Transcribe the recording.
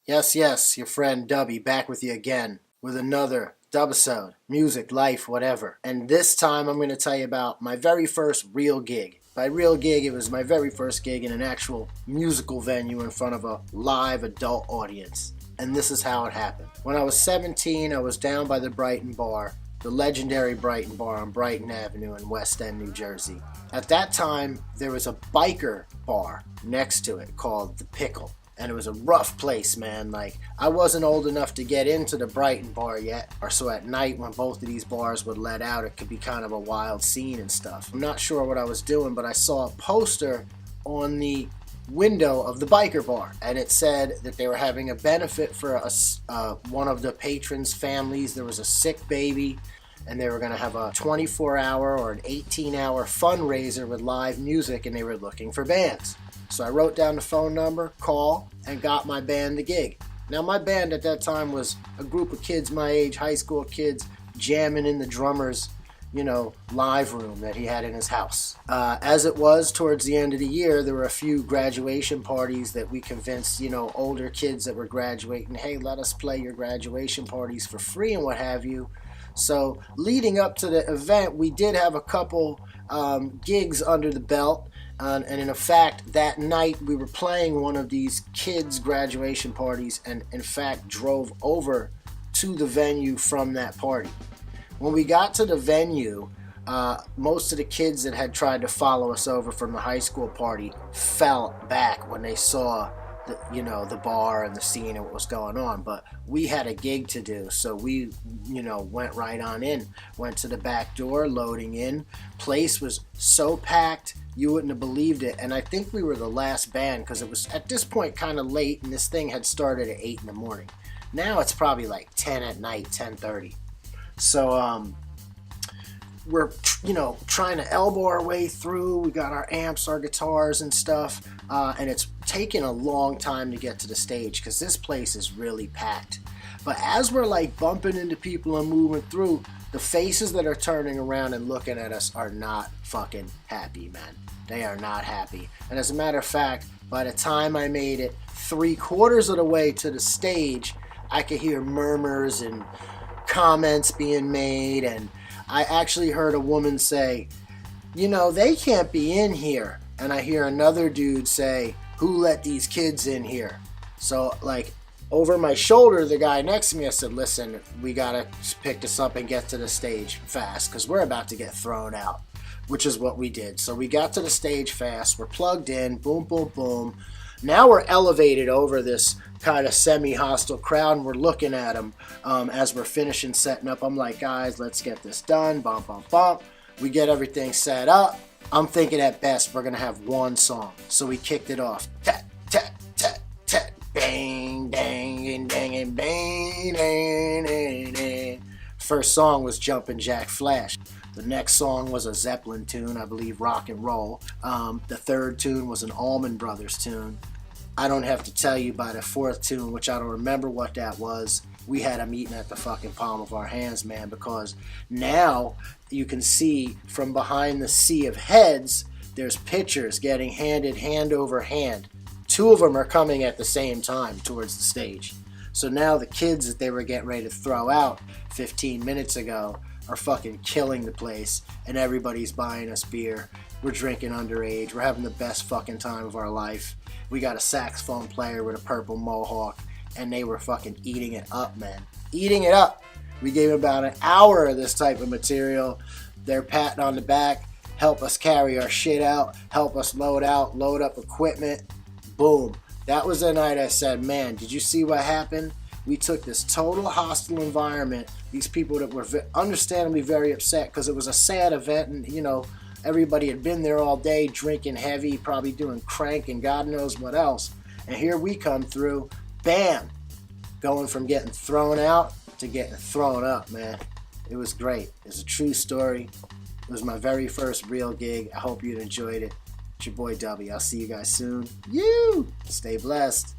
Yes, your friend Dubby back with you again with another dubisode, music, life, whatever. And this time I'm going to tell you about my very first real gig. By real gig, it was my very first gig in an actual musical venue in front of a live adult audience. And this is how it happened. When I was 17, I was down by the Brighton Bar, the legendary Brighton Bar on Brighton Avenue in West End, New Jersey. At that time, there was a biker bar next to it called The Pickle. And it was a rough place, man. Like, I wasn't old enough to get into the Brighton Bar yet. Or so at night when both of these bars would let out, it could be kind of a wild scene and stuff. I'm not sure what I was doing, but I saw a poster on the window of the biker bar. And it said that they were having a benefit for one of the patrons' families. There was a sick baby. And they were going to have a 24-hour or an 18-hour fundraiser with live music, and they were looking for bands. So I wrote down the phone number, call, and got my band the gig. Now my band at that time was a group of kids my age, high school kids, jamming in the drummer's, live room that he had in his house. As it was, towards the end of the year, there were a few graduation parties that we convinced, older kids that were graduating, hey, let us play your graduation parties for free and what have you. So leading up to the event, we did have a couple gigs under the belt. And in fact, that night we were playing one of these kids' graduation parties and in fact drove over to the venue from that party. When we got to the venue, most of the kids that had tried to follow us over from the high school party fell back when they saw the bar and the scene and what was going on. But we had a gig to do, so we went right on in, went to the back door, loading in. Place was so packed you wouldn't have believed it. And I think we were the last band because it was at this point kind of late, and this thing had started at 8 in the morning. Now it's probably like 10 at night, 10:30. So we're trying to elbow our way through. We got our amps, our guitars and stuff, and it's taken a long time to get to the stage because this place is really packed. But as we're like bumping into people and moving through, the faces that are turning around and looking at us are not fucking happy, man. They are not happy. And as a matter of fact, by the time I made it 3/4 of the way to the stage, I could hear murmurs and comments being made, and I actually heard a woman say, they can't be in here. And I hear another dude say, who let these kids in here? So like over my shoulder, the guy next to me, I said, listen, we gotta pick this up and get to the stage fast because we're about to get thrown out, which is what we did. So we got to the stage fast. We're plugged in, boom, boom, boom. Now we're elevated over this kind of semi-hostile crowd, and we're looking at them as we're finishing setting up. I'm like, guys, let's get this done. Bump, bump, bump. We get everything set up. I'm thinking at best we're going to have one song. So we kicked it off. Tat, tat, tat, tat. Bang, dang, dang, bang, dang, dang, dang. First song was Jumpin' Jack Flash. The next song was a Zeppelin tune, I believe, Rock and Roll. The third tune was an Allman Brothers tune. I don't have to tell you by the fourth tune, which I don't remember what that was. We had them eating at the fucking palm of our hands, man, because now you can see from behind the sea of heads, there's pictures getting handed hand over hand. 2 of them are coming at the same time towards the stage. So now the kids that they were getting ready to throw out 15 minutes ago are fucking killing the place, and everybody's buying us beer. We're drinking underage. We're having the best fucking time of our life. We got a saxophone player with a purple mohawk, and they were fucking eating it up, man. Eating it up. We gave about an hour of this type of material. They're patting on the back, help us carry our shit out, help us load up equipment. Boom. That was the night I said, man, did you see what happened? We took this total hostile environment, these people that were understandably very upset because it was a sad event, and everybody had been there all day drinking heavy, probably doing crank and God knows what else. And here we come through, bam, going from getting thrown out to getting thrown up, man. It was great. It's a true story. It was my very first real gig. I hope you enjoyed it. It's your boy W. I'll see you guys soon. Stay blessed.